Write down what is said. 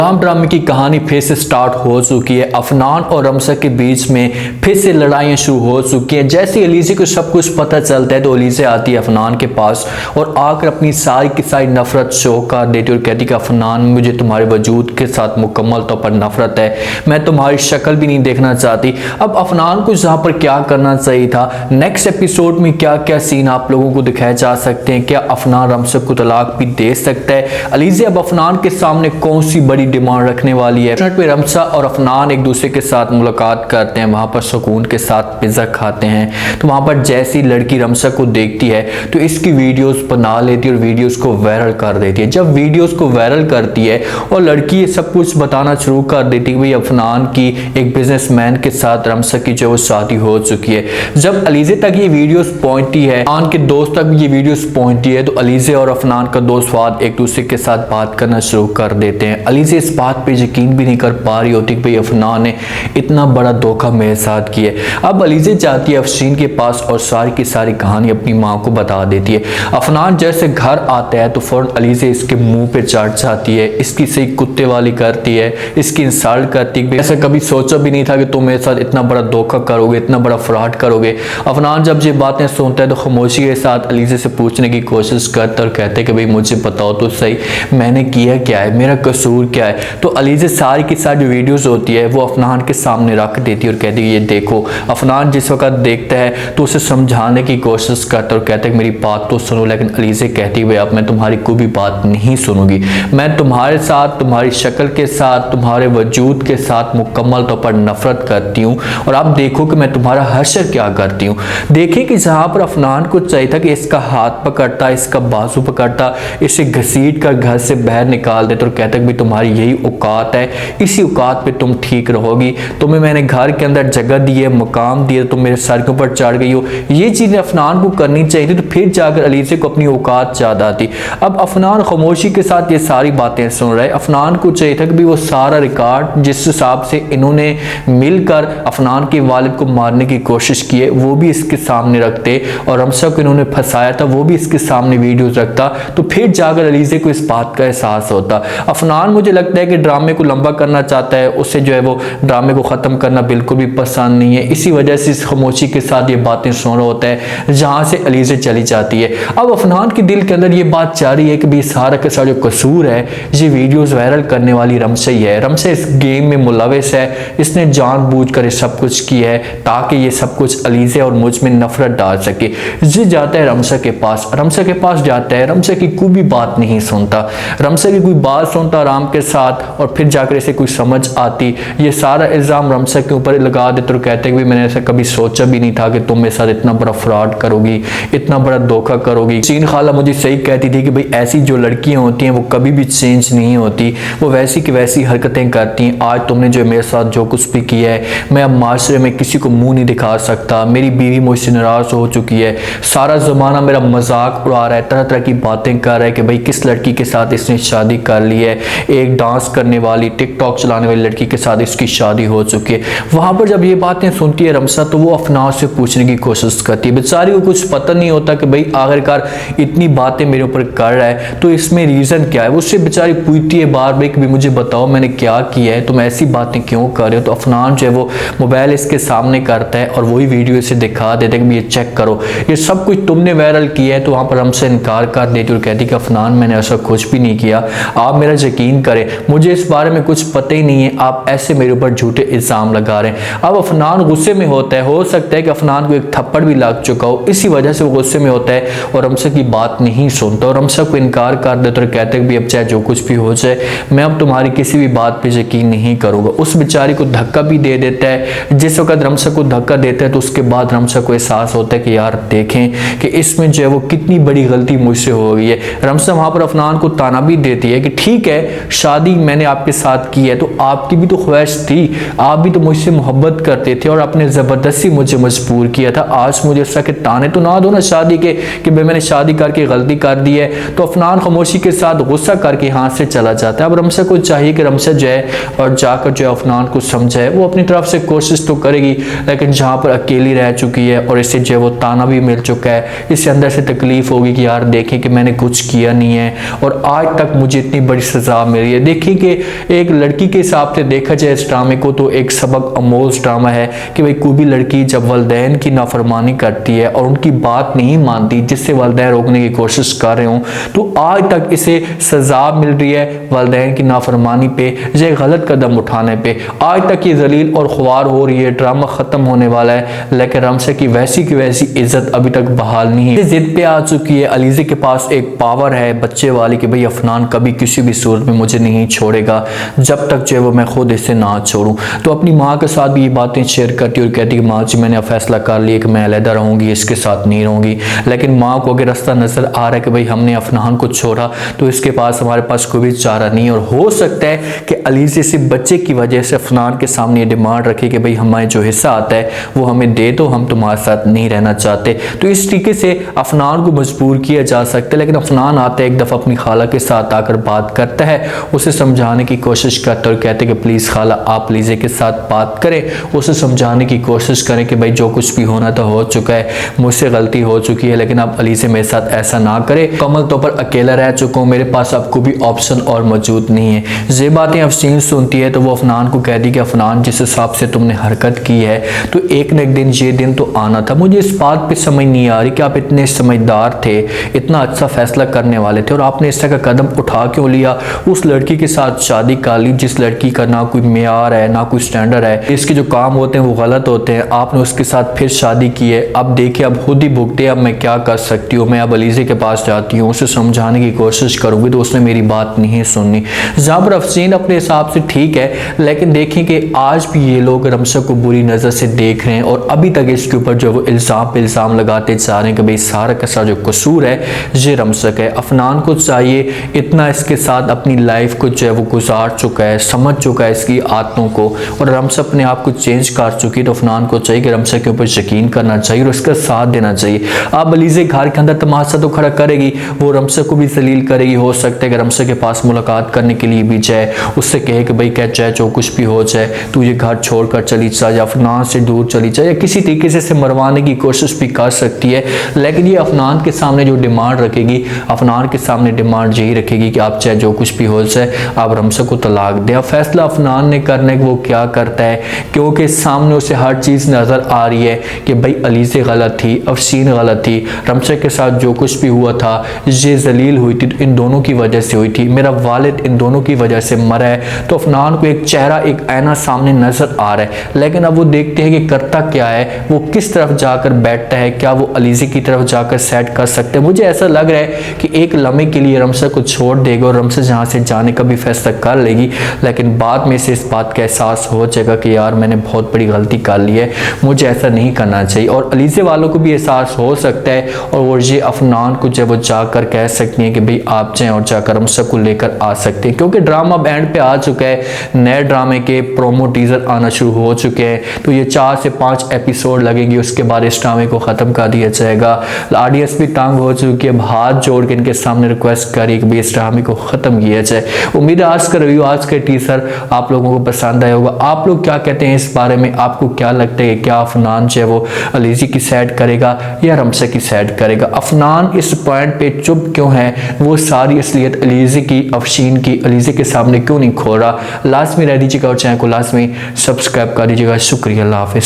राम ड्रामे की कहानी फिर से स्टार्ट हो चुकी है। अफनान और रमसा के बीच में फिर से लड़ाइयाँ शुरू हो चुकी हैं। जैसे अलीज़े को सब कुछ पता चलता है तो अलीज़े आती है अफनान के पास और आकर अपनी सारी की सारी नफरत शो कर देती है और कहती कि अफनान, मुझे तुम्हारे वजूद के साथ मुकम्मल तौर पर नफरत है, मैं तुम्हारी शक्ल भी नहीं देखना चाहती। अब अफनान को यहाँ पर क्या करना चाहिए था, नेक्स्ट एपिसोड में क्या क्या सीन आप लोगों को दिखाए जा सकते हैं, क्या अफनान रमसा को तलाक भी दे सकता है, अलीज़े अब अफनान के सामने कौन सी बड़ी डिमांड रखने वाली है। पे रमसा और अफनान एक दूसरे के साथ मुलाकात करते हैं, वहां पर सुकून के साथ पिज्जा खाते हैं। तो वहां पर जैसी लड़की रमसा को देखती है तो इसकी वीडियोस बना लेती है और वीडियोस को वायरल कर देती है। जब वीडियोस को वायरल करती है और लड़की ये सब कुछ बताना शुरू कर देती है भाई अफनान की एक बिजनेसमैन के साथ रमसा की जो शादी हो चुकी है। जब अलीज़े तक ये वीडियोस पहुंचती है, अफनान के दोस्त तक ये वीडियोस पहुंचती है तो अलीज़े और अफनान का दोस्त फाद एक दूसरे के साथ बात करना शुरू कर देते हैं। अलीज़े इस बात पे यकीन भी नहीं कर पा रही होती कि भाई अफनान ने इतना बड़ा धोखा मेरे साथ किया। अब अलीज़े जाती है अफशीन के पास और सारी की सारी कहानी अपनी माँ को बता देती है। अफनान जैसे घर आता है तो फौरन अलीज़े इसके मुंह पे चढ़ जाती है, इसकी सही कुत्ते वाली करती है, इसकी इंसल्ट करती है। ऐसा कभी सोचा भी नहीं था कि तुम मेरे साथ इतना बड़ा धोखा करोगे, इतना बड़ा फ्रॉड करोगे। अफनान जब ये बातें सुनता है तो खामोशी के साथ अलीज़े से पूछने की कोशिश करता है और कहते हैं कि भाई मुझे बताओ तो सही, मैंने किया क्या है, मेरा कसूर क्या है। तो अलीज़े सारी की सारी जो वीडियोस होती है वो अफनान के सामने रख देती है और कहती है ये देखो। अफनान जिस वक्त देखता है तो उसे समझाने की कोशिश करता है और कहता है मेरी बात तो सुनो, लेकिन अलीज़े कहती है अब मैं तुम्हारी कोई भी बात नहीं सुनूंगी, मैं तुम्हारे साथ, तुम्हारी शक्ल के साथ, तुम्हारे वजूद के साथ मुकम्मल तौर पर नफरत करती हूँ और आप देखो कि मैं तुम्हारा हश्र क्या करती हूँ। देखिए कि जहाँ पर अफनान को चाहिए था कि इसका हाथ पकड़ता, इसका बाजू पकड़ता, इसे घसीट कर घर से बाहर निकाल देता और कहता कि तुम्हारी यही औकात है, इसी औकात पे तुम ठीक रहोगी, तुम्हें मैंने घर के अंदर जगह दी है, मुकाम दिया, तुम मेरे सर के ऊपर चढ़ गई हो। ये चीज़ें अफनान को करनी चाहिए थी तो फिर जाकर अलीज़े को अपनी औकात याद आती। अब अफनान खामोशी के साथ ये सारी बातें सुन रहा है। अफनान को चाहिए था कि भी वो सारा रिकॉर्ड जिस हिसाब से इन्होंने मिलकर अफनान के वालिद को मारने की कोशिश की है वो भी इसके सामने रखते और रमसा को इन्होंने फंसाया था वो भी इसके सामने वीडियोज रखता तो फिर जाकर अलीज़े को इस बात का एहसास होता। अफनान मुझे लगता है कि ड्रामे को लंबा करना चाहता है, उससे जो है वो ड्रामे को ख़त्म करना बिल्कुल भी पसंद नहीं है, इसी वजह से इस खामोशी के साथ ये बातें सुन रहा होता है जहाँ से अलीज़े चली जाती है। अब अफनान के दिल के अंदर ये बात जा रही है कि भी सारा का सारा जो कसूर है ये वीडियोस वायरल करने वाली रमसा ही है। रमसा इस गेम में मुलविस है, इसने जानबूझकर ये सब कुछ किया है ताकि ये सब कुछ अलीज़े और मुझ में नफरत डाल सके। ये जाता है रमसा के पास, रमसा के पास जाता है, रमसा की कोई भी बात नहीं सुनता, रमसा की कोई बात सुनता आराम के साथ और फिर जाकर इसे कुछ समझ आती। ये सारा इल्ज़ाम रमसा के ऊपर लगा देते और कहते हैं कि मैंने ऐसा कभी सोचा भी नहीं था कि तुम मेरे साथ इतना बड़ा फ्रॉड करोगी, इतना बड़ा धोखा करोगी। सीन खाला मुझे सही कहती थी कि भाई ऐसी जो लड़कियां होती हैं वो कभी भी चेंज नहीं होती, वो वैसी की वैसी हरकतें करती हैं। आज तुमने जो मेरे साथ जो कुछ भी किया है मैं अब माशरे में किसी को मुंह नहीं दिखा सकता, मेरी बीवी मुझसे नाराज़ हो चुकी है, सारा ज़माना मेरा मजाक उड़ा रहा है, तरह तरह की बातें कर रहा है कि भाई किस लड़की के साथ इसने शादी कर ली है, एक डांस करने वाली, टिकटॉक चलाने वाली लड़की के साथ इसकी शादी हो चुकी है। वहाँ पर जब ये बातें सुनती है रमसा तो वो अफनान से पूछने की कोशिश करती है। बेचारी को कुछ पता नहीं होता कि भाई आखिरकार इतनी बातें मेरे ऊपर कर रहा है तो इसमें रीज़न क्या है। वो उससे बेचारी पूछती है बार बार कि मुझे बताओ मैंने क्या किया है, तुम ऐसी बातें क्यों कर रहे हो। तो अफनान जो है वो मोबाइल इसके सामने करता है और वही वीडियो इसे दिखा देते हैं कि ये चेक करो ये सब कुछ तुमने वायरल किया है। तो वहाँ पर हमसे इनकार कर देती और कहती कि अफनान मैंने ऐसा कुछ भी नहीं किया, आप मेरा यकीन करें, मुझे इस बारे में कुछ पता ही नहीं है, आप ऐसे मेरे ऊपर झूठे इल्ज़ाम लगा रहे हैं। अब अफनान गुस्से में होता है, हो सकता है कि अफनान को एक थप्पड़ भी लग चुका हो, इसी वजह से वो गुस्से में होता है और रमसा की बात नहीं सुनता और रमसा को इनकार कर देता और कहते हैं कि अब चाहे जो कुछ भी हो जाए मैं अब तुम्हारी किसी भी बात पे यकीन नहीं करूँगा। उस बेचारी को धक्का भी दे देता है। जिस वक्त रमसा को धक्का देता है तो उसके बाद रमसा को एहसास होता है कि यार देखें कि इसमें जो है वो कितनी बड़ी गलती मुझसे हो गई है। रमसा वहाँ पर अफनान को ताना भी देती है कि ठीक है शादी मैंने आपके साथ की है तो आपकी भी तो ख्वाहिश थी, आप भी तो मुझसे मोहब्बत करते थे और आपने ज़बरदस्ती मुझे मजबूर किया था। आज मुझे इस तरह के ताने तो ना दो ना शादी के कि भाई मैंने शादी करके गलती कर दी है। तो अफनान खामोशी के साथ गुस्सा करके हाथ से चला जाता है। अब रमसा को चाहिए कि रमसा जो है और जाकर जो है अफनान को समझाए, वो अपनी तरफ से कोशिश तो करेगी लेकिन जहाँ पर अकेली रह चुकी है और इसे जो है वो ताना भी मिल चुका है, इससे अंदर से तकलीफ होगी कि यार देखें कि मैंने कुछ किया नहीं है और आज तक मुझे इतनी बड़ी सजा मिली है। देखिए कि एक लड़की के हिसाब से देखा जाए इस ड्रामे को तो एक सबक आमोज ड्रामा है कि भाई कोई भी लड़की जब वालिदैन की नाफरमानी करती है और उनकी बात नहीं मानती, जिससे वालिदैन रोकने की कोशिश कर रहे हों, तो आज तक इसे सजा मिल रही है वालिदैन की नाफरमानी पे या गलत कदम उठाने पे। आज तक ये जलील और ख्वार हो रही है। ड्रामा खत्म होने वाला है लेकिन रमसा की वैसी इज्जत अभी तक बहाल नहीं है। जिद पे आ चुकी है। अलीज़ा के पास एक पावर है बच्चे वाली कि भाई अफनान कभी किसी भी सूरत में मुझे नहीं छोड़ेगा जब तक जो है वो मैं खुद इसे ना छोड़ूं। तो अपनी माँ के साथ भी ये बातें शेयर करती और कहती कि माँ जी मैंने फैसला कर लिया कि मैं अलहदा रहूंगी, इसके साथ नहीं रहूंगी। लेकिन माँ को अगर रास्ता नजर आ रहा है कि भाई हमने अफनान को छोड़ा तो इसके पास हमारे पास कोई भी चारा नहीं है। और हो सकता है कि अलीज़ा से बच्चे की वजह से अफनान के सामने डिमांड रखे कि भाई हमारे जो हिस्सा आता है वो हमें दे दो, हम तुम्हारे साथ नहीं रहना चाहते। तो इस तरीके से अफनान को मजबूर किया जा सकता है। लेकिन अफनान आता है एक दफ़ा अपनी खाला के साथ आकर बात करता है, उसे समझाने की कोशिश करता है और कहते हैं कि प्लीज़ खाला आप अलीज़ा के साथ बात करें, उसे समझाने की कोशिश करें कि भाई जो कुछ भी होना तो हो चुका है, मुझसे गलती हो चुकी है, लेकिन अब अलीज़ा मेरे साथ ऐसा ना करे। कमल तो पर अकेला रह चुका हूँ, मेरे पास अब कोई भी ऑप्शन और मौजूद नहीं है। ये बातें अफसीन सुनती है तो वो अफनान को कह दी कि अफनान जिस हिसाब से तुमने हरकत की है तो एक न एक दिन ये दिन तो आना था। मुझे इस बात पे समझ नहीं आ रही कि आप इतने समझदार थे, इतना अच्छा फैसला करने वाले थे और आपने इस तरह का कदम उठा क्यों लिया? उस लड़की के साथ शादी कर ली जिस लड़की का ना कोई मेयार है ना कोई स्टैंडर्ड है, इसके जो काम होते हैं वो गलत होते हैं। आपने उसके साथ फिर शादी की है। अब देखिए अब खुद ही भुगते, अब मैं क्या कर सकती हूँ? मैं अब अलीज़ा के पास जाती हूँ, उसे समझाने की कोशिश करूँगी तो उसने मेरी बात नहीं सुननी। जहाँ पर अफसीन अपने हिसाब से ठीक है, लेकिन देखें कि आज भी ये लोग रमसा को बुरी नज़र से देख रहे हैं और अभी तक इसके ऊपर जो वो इल्ज़ाम लगाते जा रहे हैं कि भाई सारा का सारा जो कसूर है ये रमसा का है। अफनान को चाहिए इतना इसके साथ अपनी लाइफ को जो है वो गुजार चुका है, समझ चुका है इसकी आदतों को और रमसा अपने आप को चेंज कर चुकी, तो अफनान को चाहिए कि रमसा के ऊपर यकीन करना चाहिए और उसका साथ देना चाहिए। अब अलीज़ा घर के अंदर तमाशा तो खड़ा करेगी, वो रमसा को भी जलील करेगी। हो सकता है कि रमसा के पास मुलाकात करने के लिए भी जाए, उससे कहे कि भाई क्या चाहे जो कुछ भी हो जाए तू ये घर छोड़कर चली जाए या अफनान से दूर चली जाए, या किसी तरीके से मरवाने की कोशिश भी कर सकती है। लेकिन ये अफनान के सामने जो डिमांड रखेगी, अफनान के सामने डिमांड यही रखेगी कि आप चाहे जो कुछ भी हो जाए आप रमसा को तलाक दें। अब फैसला अफनान ने करने को वो क्या करता है, क्योंकि सामने उसे हर चीज़ नज़र आ रही है कि भाई अलीज़ा गलत थी, अफसीन गलत थी, रमसा के साथ जो कुछ भी हुआ था ये जलील हुई थी तो इन दोनों की वजह से हुई थी, मेरा वालिद इन दोनों की वजह से मरा है। तो अफनान को एक चेहरा, एक आईना सामने नज़र आ रहा है। लेकिन अब वो देखते हैं कि करता क्या है, वो किस तरफ जाकर बैठता है, क्या वो अलीज़ा की तरफ जाकर सेट कर सकते हैं। मुझे ऐसा लग रहा है कि एक लम्हे के लिए रमसा को छोड़ देगा और रमसा जहाँ से जाने का भी फैसला कर लेगी, लेकिन बाद में से इस बात का एहसास हो जाएगा कि यार मैंने बहुत बड़ी गलती कर ली है, मुझे ऐसा नहीं करना चाहिए। और अलीज़ा वालों को भी एहसास हो सकता है और वो ये अफनान को जब वो जाकर कह सकती हैं कि भाई आप जाएँ और जाकर रमसा को लेकर आ सकते हैं, क्योंकि ड्रामा अब एंड पे आ चुका है। नए ड्रामे के प्रोमो टीजर आना शुरू हो चुके हैं, तो ये 4 से 5 एपिसोड लगेंगे, उसके बाद इस ड्रामे को ख़त्म कर दिया जाएगा। ऑडियंस भी तंग हो चुकी है, हाथ जोड़ के इनके सामने रिक्वेस्ट करी कि भाई इस ड्रामे को ख़त्म किया जाए। उम्मीद है आज का रिव्यू, आज का टीजर आप लोगों को पसंद आया होगा। आप लोग क्या कहते हैं इस बारे में? आपको क्या लगता है क्या अफनान जो है वो अलीज़ा की साइड करेगा या रमसा की साइड करेगा? अफनान इस पॉइंट पे चुप क्यों है? वो सारी असलियत अलीज़ा की, अफशीन की अलीज़ा के सामने क्यों नहीं खोल रहा? लाजमी रह दीजिएगा और चैनल को लाजमी सब्सक्राइब कर दीजिएगा। शुक्रिया, अल्लाह हाफिज़।